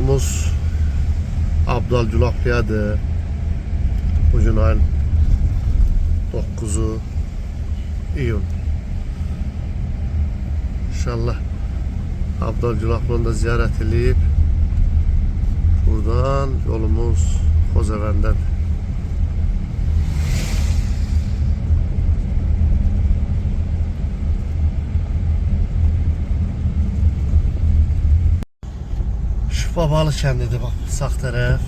Yolumuz Abdal Cülafliyadır. Bugün ayın 9'u iyun. İnşallah Abdal Cülafliyanı da ziyaret edip buradan yolumuz Xozəvənddən. Babalı kəndidir bak, sağ tərəf.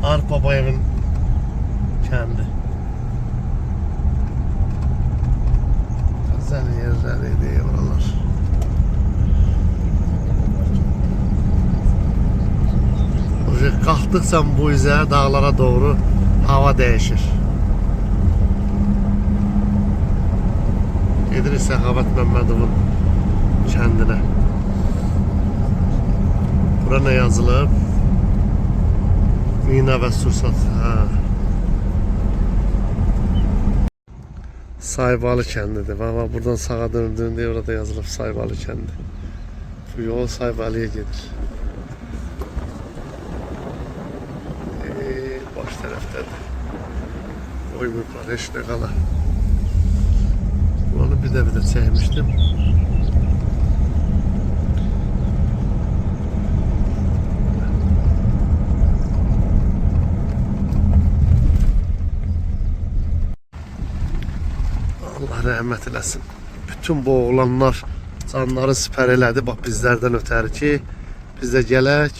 Arif Babayevin kəndi. Güzel yerler idi oralar. Qalxdıqca bu izə dağlara doğru hava dəyişir. Gedirik Səxavət Məmmədovun kəndinə. Bura nə yazılıb? Mina və Sursat. Saybalı kəndidir. Buradan sağa döndüğünde orada yazılıb Saybalı kəndi. Bu yol Saybalıya gedir. Baş tərəfdədir. Oymurlar, heç nə qala. Bunu bir də çəkmişdim. Allah rəhmət eləsin. Bütün bu oğlanlar canları sipər elədi. Bax bizlərdən ötəri ki, biz də gələk,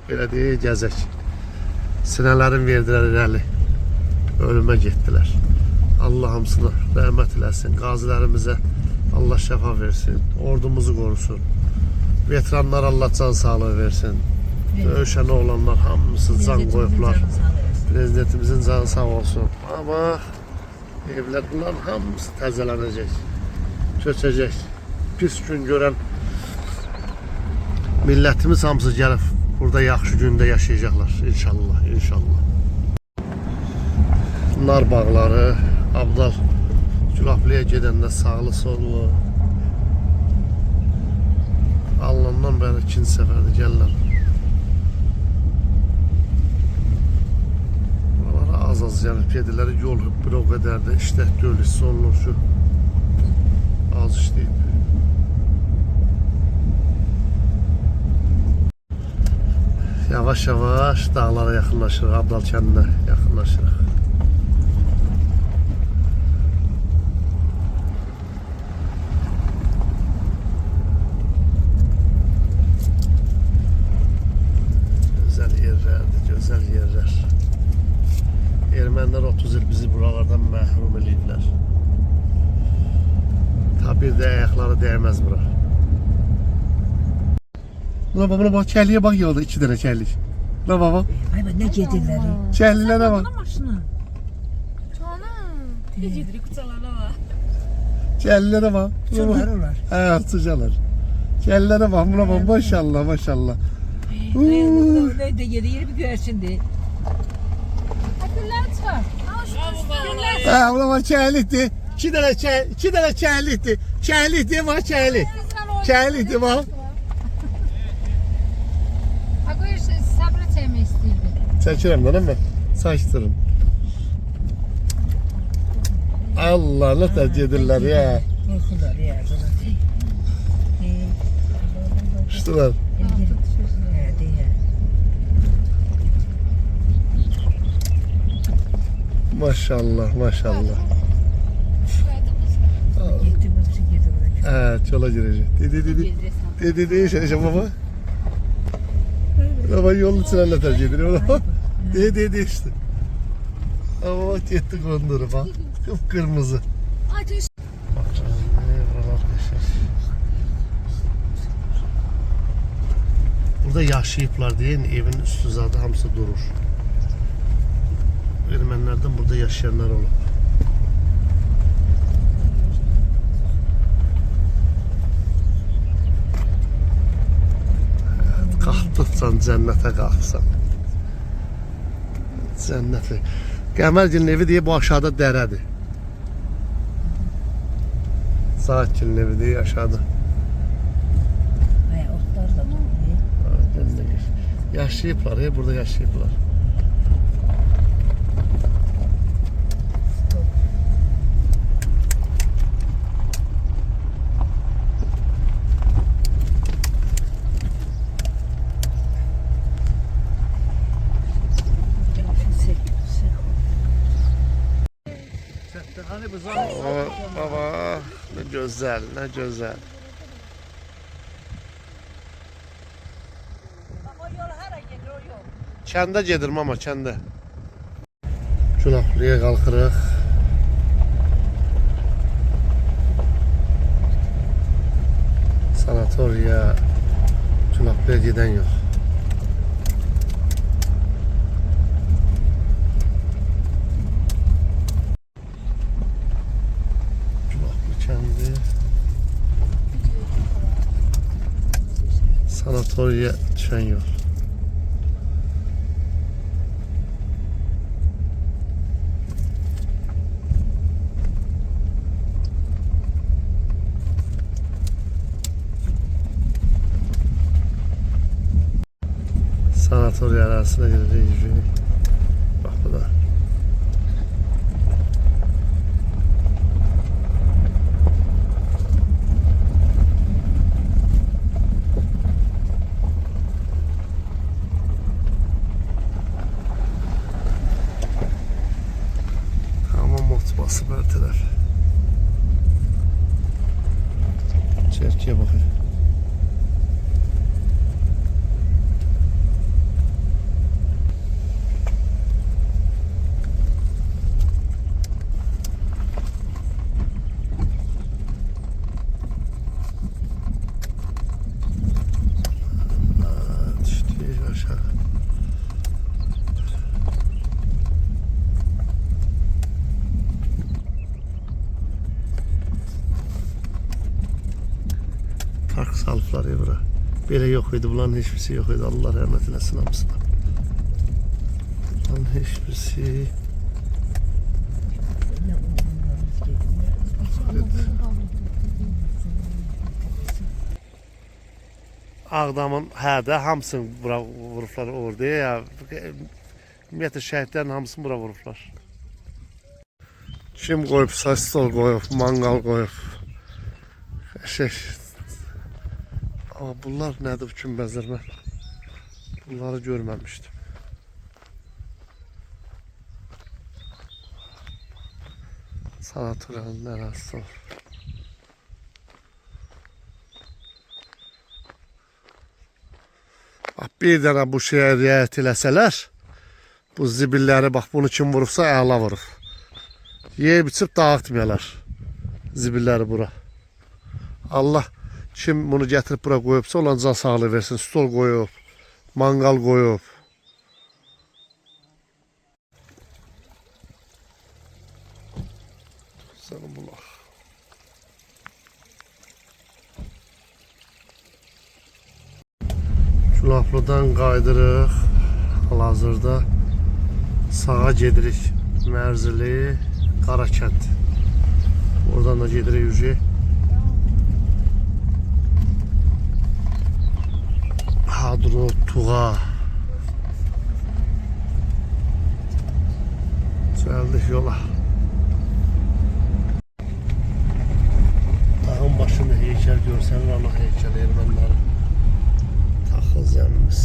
belə deyək, gəzək. Sinələrin verdilər irəli. Ölümə getdilər. Allah hamısına rəhmət eləsin. Qazilərimizə Allah şəfa versin. Ordumuzu qorusun. Veteranlar Allah can sağlığı versin. Döyüşən oğlanlar hamısı can qoyublar. Prezidentimizin canı sağ olsun. Ama evlər bunların hamısı təzələnəcək. Köçəcək. Pis gün görən millətimiz hamısı gəlib burada yaxşı gündə yaşayacaqlar inşallah, inşallah. Nar bağları, Abdal Cülafliyə gedəndə sağlı sollu. Alnından bəri ikinci səfərdə gəlirlər. Buralara az gəlib gedirlər, yol bir o qədər də işlək deyil, solunur şu. Az işləyib. Yavaş yavaş dağlara yaxınlaşırıq, Abdal kəndinə yaxınlaşırıq. Gözəl yerlərdir, gözəl yerlər. Ermənilər 30 il bizi buralardan məhrum ediblər. Tabi də ayaqları dəyməz bura. Buna bak, kəlliyə bak yolda, 2 dənə kəllik. Buna bak. Ay ben ne gedirler? Kəllilərə bak. Maşını. Canım. Ne gedirik kucalara bak. Kəllilərə bak. Uçurlar onlar. Uçacaqlar. Kəllilərə bak, buna bak, maşallah, maşallah. Ne de yeri bir görsündü. Güller çıkar. Güller. Buna bak, kəllikdir. 2 dənə kəllikdir. Kəllikdir, bak, kəllik. Kəllikdir, bak. Akı sabra çekmek isteydi. Çəkirəm də, mən saçdırım. Allah, nə tər gedirlər ya. Korkular ya. Üstülər. Maşallah, maşallah. Evet, yola girecek. Dedi, şey baba. Baba yolun içine ne tercih ediyor? Dedi işte. Ama bak yetti konduru bak. Kıpkırmızı. Bak buralar yaşar. Burada yaşayıplar diye evin üstü zaten hamısı durur. Ermenilerden burada yaşayanlar olur. Qalxdıqcan cənnətə qalxsan. Cənnətə. Qəmərgilin evi deyə bu aşağıda dərədir. Saatgilin evi deyə aşağıda. Denize gir. Yaşayıplar ya, burada yaşayıplar. Hani bu Baba, ne güzel, ne güzel. o yol hara gelir o yol. Kəndə gedirəm amma kəndə. Külaqlıya qalxırıq. Sanatoriya, Külaqlıya gedən yox. Külaqlı kəndi. Sanatoriya düşən yol. Sanatoriya arasına gidiyoruz. Bak bu da. Hamam mutfası her taraf. Çerkiye bakın. Park salıblar ya bura. Belə yox idi, bunların heç birisi yox idi. Allah rəhmət eləsin hamısına. Bunların heç birisi. Ağdamın hədə hamısını bura vurublar orada ya. Ümumiyyətlə şəhidlərin hamısını bura vurublar. Kim qoyubsa, stol qoyub, mangal qoyub. Ama bunlar nədir bu kümbezler mən? Bunları görməmişdim. Sanatoriyanın ərazisi var. Bax, bir dənə bu şeyə riayət eləsələr, bu zibilləri bax bunu kim vurubsa əla vurub. Yeyib içib dağıtmayalar zibilləri bura. Allah kim bunu getirip bura koyupsa olan can sağlığı versin. Stol koyup, mangal koyup. Sanın bulaq. Külaflıdan qaydırıq. Hal-hazırda sağa gedirik. Mərzili, Qarakənd. Oradan da gedirik Yüce. Hadro, Tuğa. Gəldik yola. Dağın başında heykəl görsənir, Allah heykəli ermənilərin. Taxıl zəmmimiz.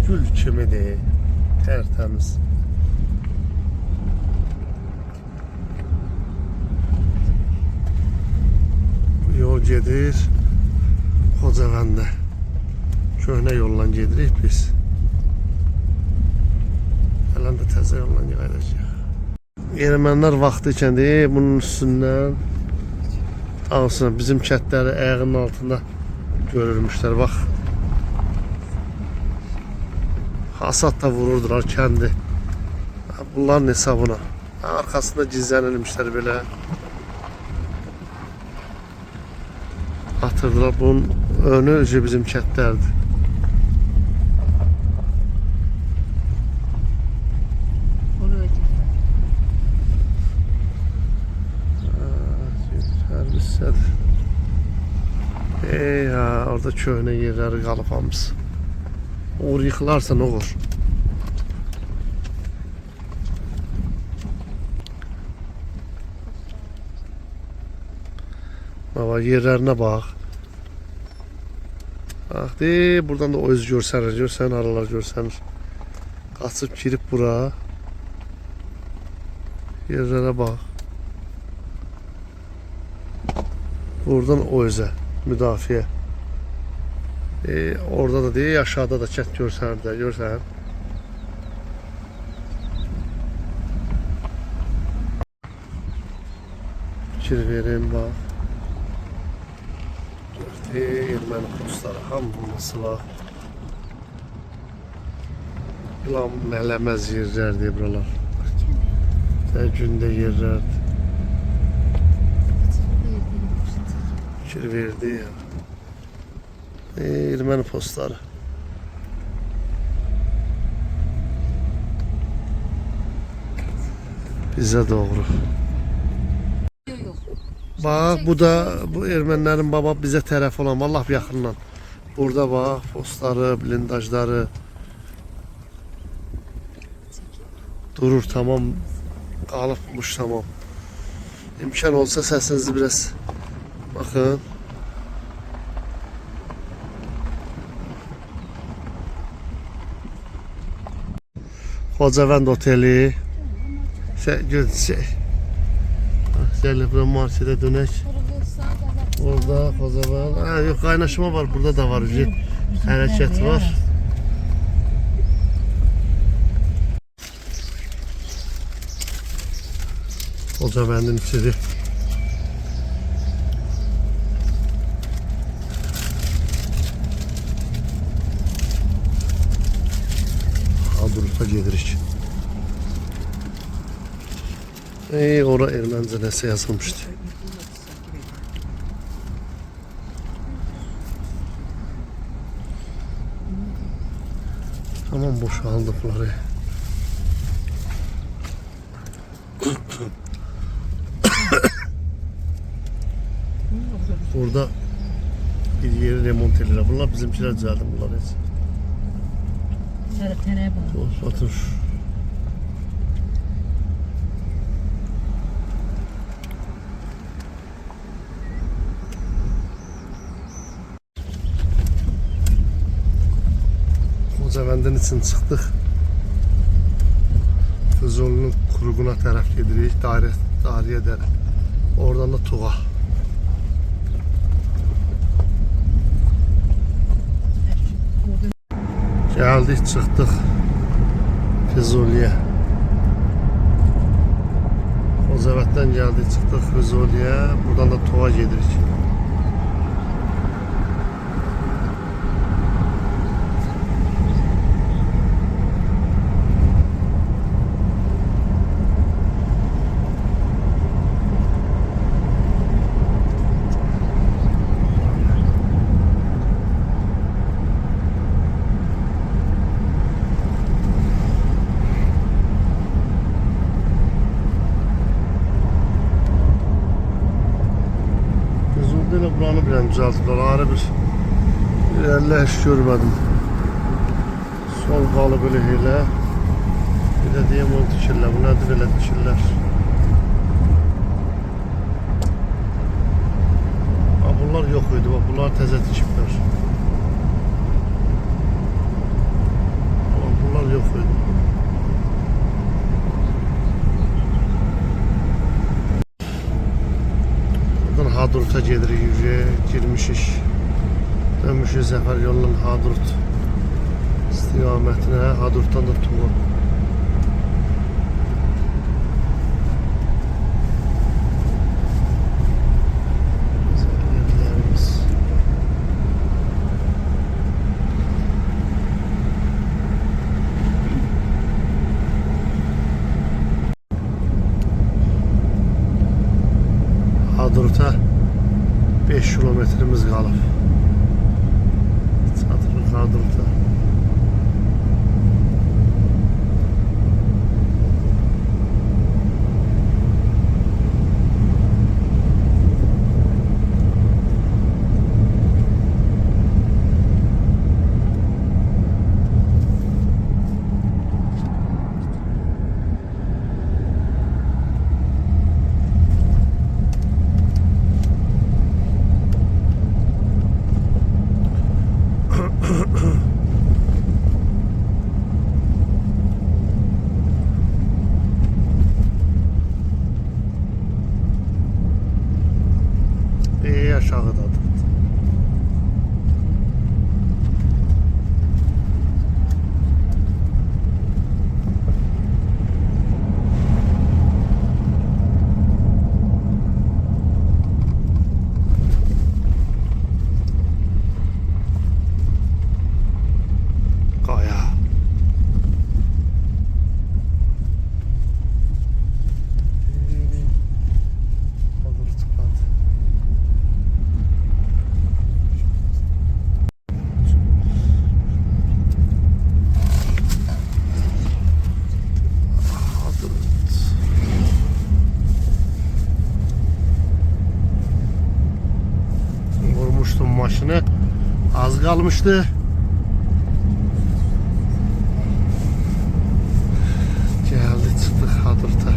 Gül kimidir, tərtəmiz. Bu yol gedir Xocavəndə. Köhnə yolla gedirik biz. Hələn də təzə yolla gələcəyik. Ermənilər vaxtı ikəndir, bunun üstündən alsın, bizim kətləri ayağının altında görürmüşlər, bax. Hasat da vururdular kəndi. Bunların hesabına. Arkasında gizlənilmişlər belə. Atırdılar, bunun önü bizim kətlərdir. Ya orada köhnə yerləri qalıb hamısı. Uğur yıxılarsa ne olur? Baba yerlerine bak. Bak de buradan da o öz görsənir. Görsən aralar görsənir. Qaçıb girib bura. Yerlere bak. Buradan o özə müdafiə. Orada da değil aşağıda da çət görsənir də görsən. Fikir verin bak. Erməni postları hamısı var. Ulan mələməz yerlərdir buralar. Nə gündə yerlərdir. Fikir verdi ya. Erməni postları. Bize doğru. Bak bu da bu ermənilərin baba bizə tərəf olan Allah yaxından. Burada bak postları, blindajları durur tamam. Qalıbmış tamam. İmkan olsa sesinizi biraz bakın. Xocavənd oteli. Gəliblə markete dönək. Orada Xocavənd. Yok kaynaşma var. Burada da var. Hərəkət var. Xocavəndin içeri. Hadrut'a gedirik. Ora Erməncə nəsə yazılmışdı. Tamam boşaldı bunları. Burada bir yeri remont edilir. Bunlar bizimkiler düzeldi bunlar hiç. Otur. Xocavəndin için çıxdıq. Füzulinin qurğuna tərəf gedirik. Dariyə dərə. Oradan da Tuğa. Geldik çıxdıq Füzuliyə. Xocavənddən geldik çıxdıq Füzuliyə. Buradan da Tuğa gedirik. Buranı bilən düzəltiblər. Ayrı bir yerləş görmədim. Sol qalıb elə elə. Bir də deyəm onu tikirlər. Bu nədir belə tikirlər? Bunlar yox idi. Bunlar təzə tikiblər. Bunlar yox idi. Hadrut'a gedirik, girmişik. Dönmüşük Zəfər yolunun Hadrut istiqamətine. Hadrut'dan da Tuğa. Hadrut'a 5 kilometremiz qalıb. Çatırıq Hadrut'a. Yuxarıya aşağıdadır. Qaya. Vurmuştum maşını. Az kalmıştı. Geldi çıktık Hadırt'a.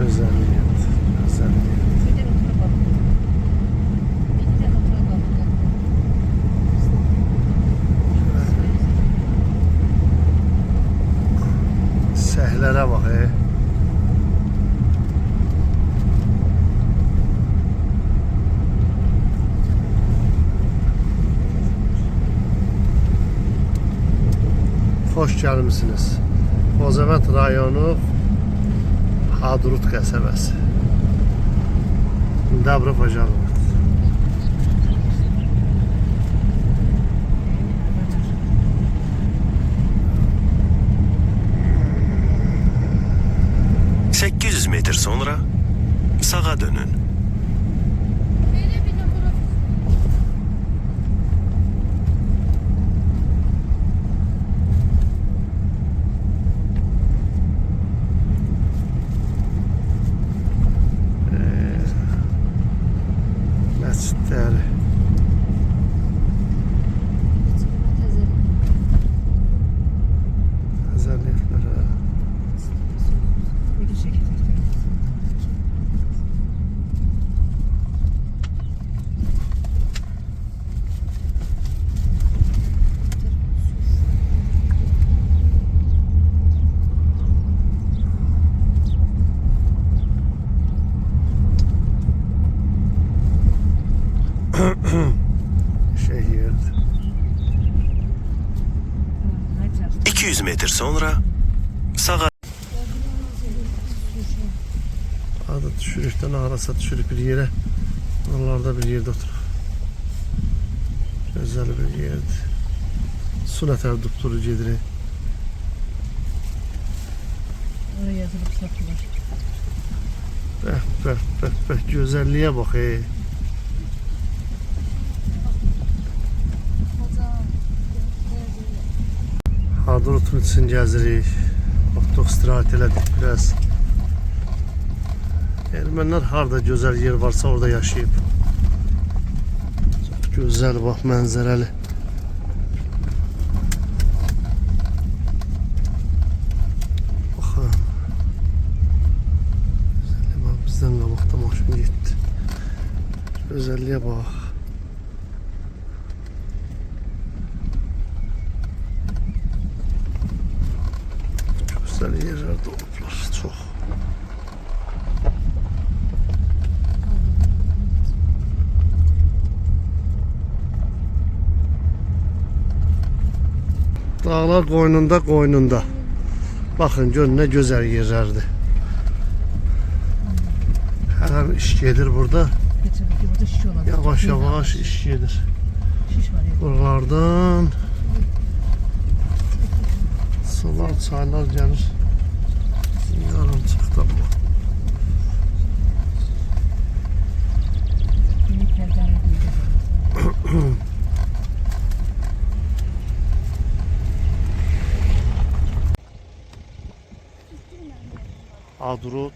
Özelliğiyet. Özelliğiyet. Bir de otura bak. Bir de otura bak. Səhlere bak he. Hoş gəlmisiniz. Xocavənd rayonu Hadrut qəsəbəsi. Добро пожаловать. ...800 metre sonra sağa dönün. Böyle bir numara. Məscidləri. Əzəliyyətlərə. Bir de şekil. Şehir. 200 metre sonra sağa Adı düşürükdən arasa düşürük bir yere. Oralarda bir yerde oturup. Güzel bir yerdi. Su nətər dupturu gedir. Oraya yazılıp sattılar. Bəh, gözəlliyə bax ey. Hadrutun için gəzirik. Otluq istirahət elədik biraz. Ermənlər harda gözəl yer varsa orada yaşayıb. Çox gözəl bax mənzərəli. Baxın. Gözəlliyə bax, bizdən qabaqda maşın getdi. Gözəlliyə bax. Güzel yerlerde olublar, çox. Dağlar qoynunda. Baxın, gör nə gözəl yerlərdir. Hər an iş gedir burada. Geçen burada şiş olan. Yavaş iş gedir. Şiş var ya. Buralardan sular, çaylar gəlir. Yarım çıxdı bu. Yeni perdene koyacağız. Hadrut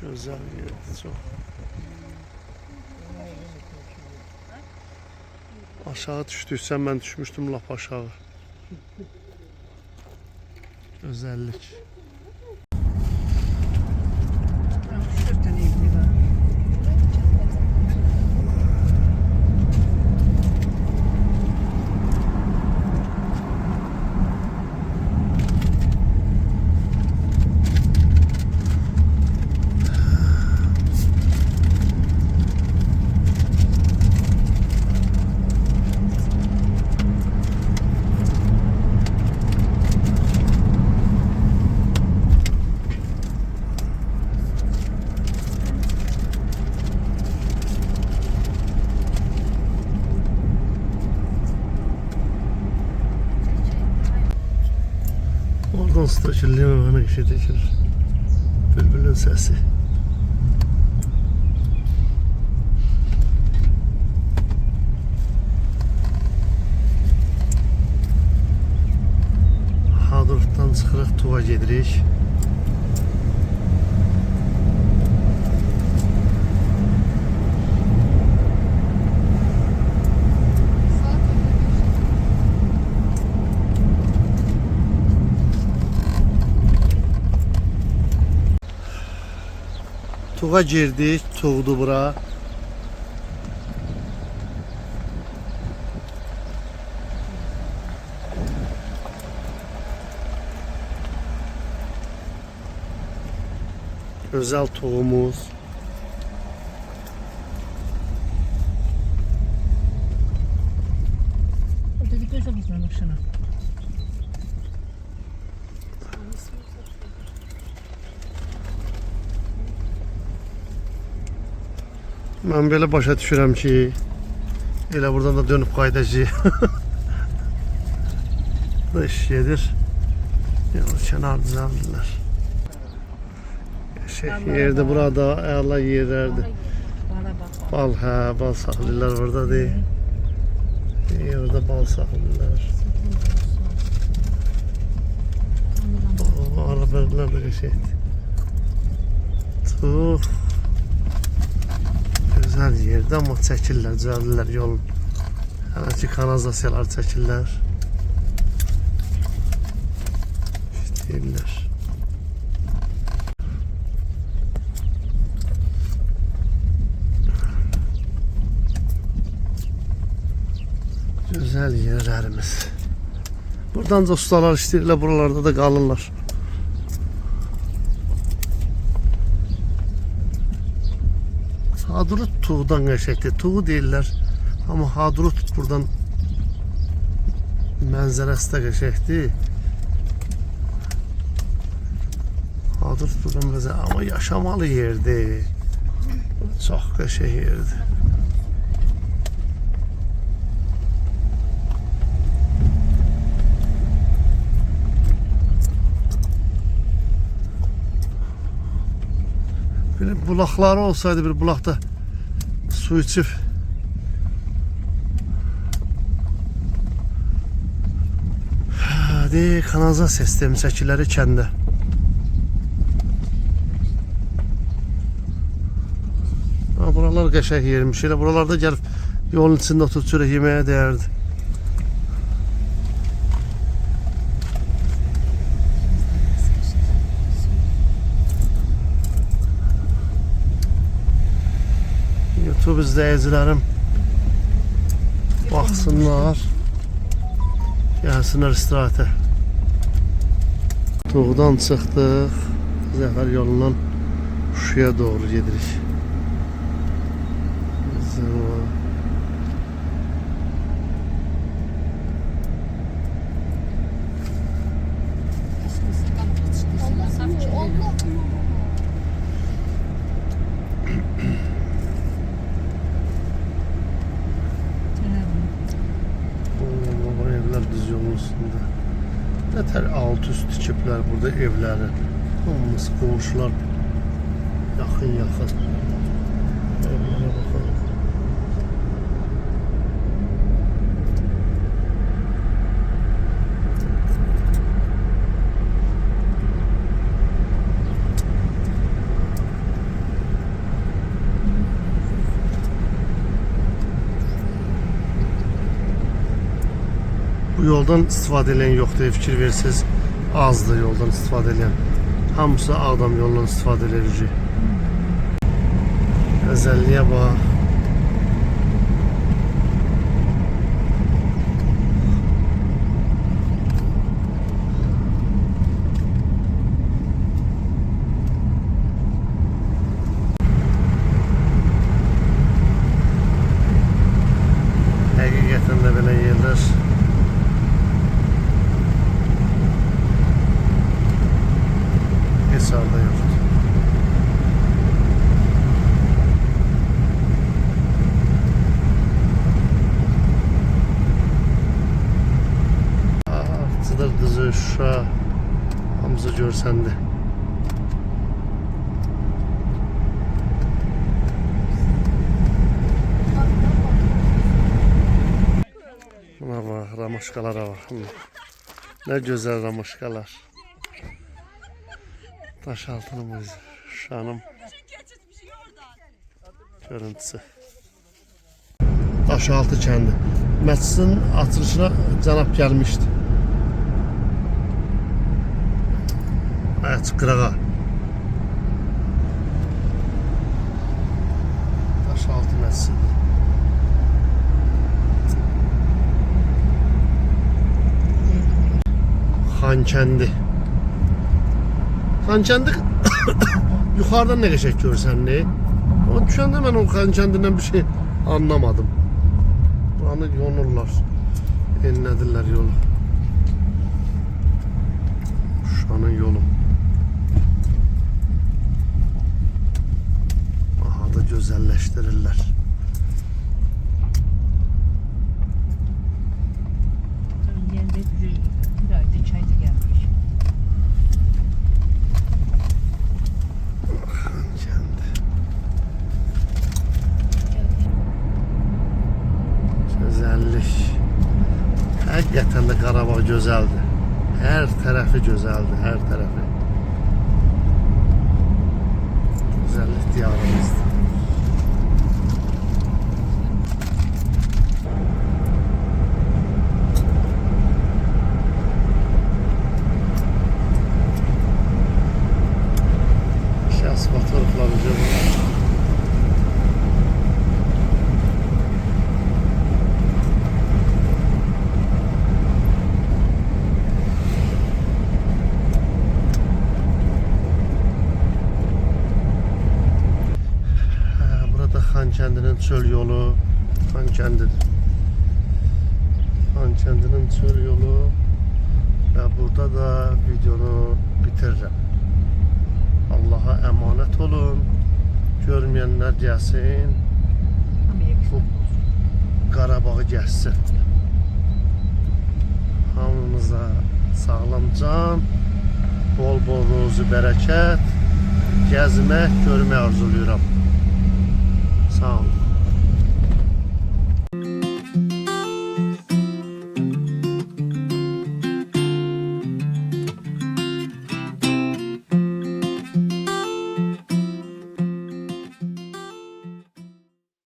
Güzel yerdi çok. Aşağı düştüysen ben düşmüştüm lap aşağı. Özellik. Dört tane evli var. Oradan su taşırılıyor mu bana şey taşır. Bülbülün sesi. Hadırlıqdan çıxırıq Tuğa gedirik. Tuğa girdik, Tuğdu bura. Özel Tuğumuz. Orada bir göz alacağım şuna. Mən belə başa düşürəm ki, elə buradan da dönüb qaydacağıq. Bu iş gedir. Yalnız kənar düzəldirlər. Yerdə burada əla yerlərdir. Bana bak. Bal, hə, bal saxlayırlar burada deyil. Orada bal saxlayırlar. Arabalar da qəşəkdir. Çox güzel yerdə, amma çəkirlər, düzəldirlər yolun. Hələ ki kanalizasiyalar çəkirlər. İstəyirlər. Güzel yerlərimiz. Buradan da ustalar istəyirlər, buralarda da qalırlar. Hadrut Tuğ'dan gerçekten. Tuğ değiller. Ama Hadrut buradan mənzərəsi də qəşəngdir. Hadrut buradan mənzərə, amma yaşamalı yerdir. Çox qəşəng yerdir. Bir bulaqları olsaydı, bir bulaqda su içib kanalizasiya sistemi çəkiləri kəndə. Buralar qəşəng yermiş. Elə buralarda gəlib yolun içində oturub çörək yeməyə dəyərdi. YouTube izləyicilərim baxsınlar, gəlsinlər istirahətə. Tuğdan çıxdıq, Zəfər yolundan Şuşaya doğru gedirik. Baba evler düz yolun üstünde. Yeter alt üst tikipler burada evleri. Olması komşular yakın yakın. Evlere bakalım. yoldan istifadə edən yoxdur. Fikir versiniz, azdır yoldan istifadə edən. Hamısı Ağdam yolundan istifadə edilir. Gözəlliyə bax. Həqiqətən də belə yerlər heç harda yoxdur. Artıdır düzü Şuşa, hamısı görsəndi. Buna bax, ramaşkalara baxın. Nə gözəl ramaşkalar. Daşaltınımız, Şuşanın görüntüsü. Daşaltı kəndi. Məscidin açılışına cənab gəlmişdi. Açıq qırağa. Daşaltı məscidi. Xankəndi. Xankəndi yuxarıdan nə qəşəng görsənli. Ama düşəndə mən o Xankəndindən bir şey anlamadım. Buranı yonurlar. Enlədirlər yolu. Şuşanın yolu. Aha da gözəlləşdirirlər. Yende bir ayda çayda gelmiş. Xankəndi. Gözəllik. Həqiqətən də Qarabağ gözəldir. Hər tərəfi gözəldir, hər tərəfi. Gözəllik diyarımızdır. Şəxs fotoğraflar üzrə Xankəndinin çöl yolu, Xankəndidir. Xankəndinin çöl yolu və burada da videonu bitirirəm. Allaha əmanət olun. Görməyənlər gəlsin. Bu Qarabağı gəlsin. Hamımıza sağlam can, bol-bol ruzi bərəkət, gəzmək, görmək arzuluyuram. Sağ olun.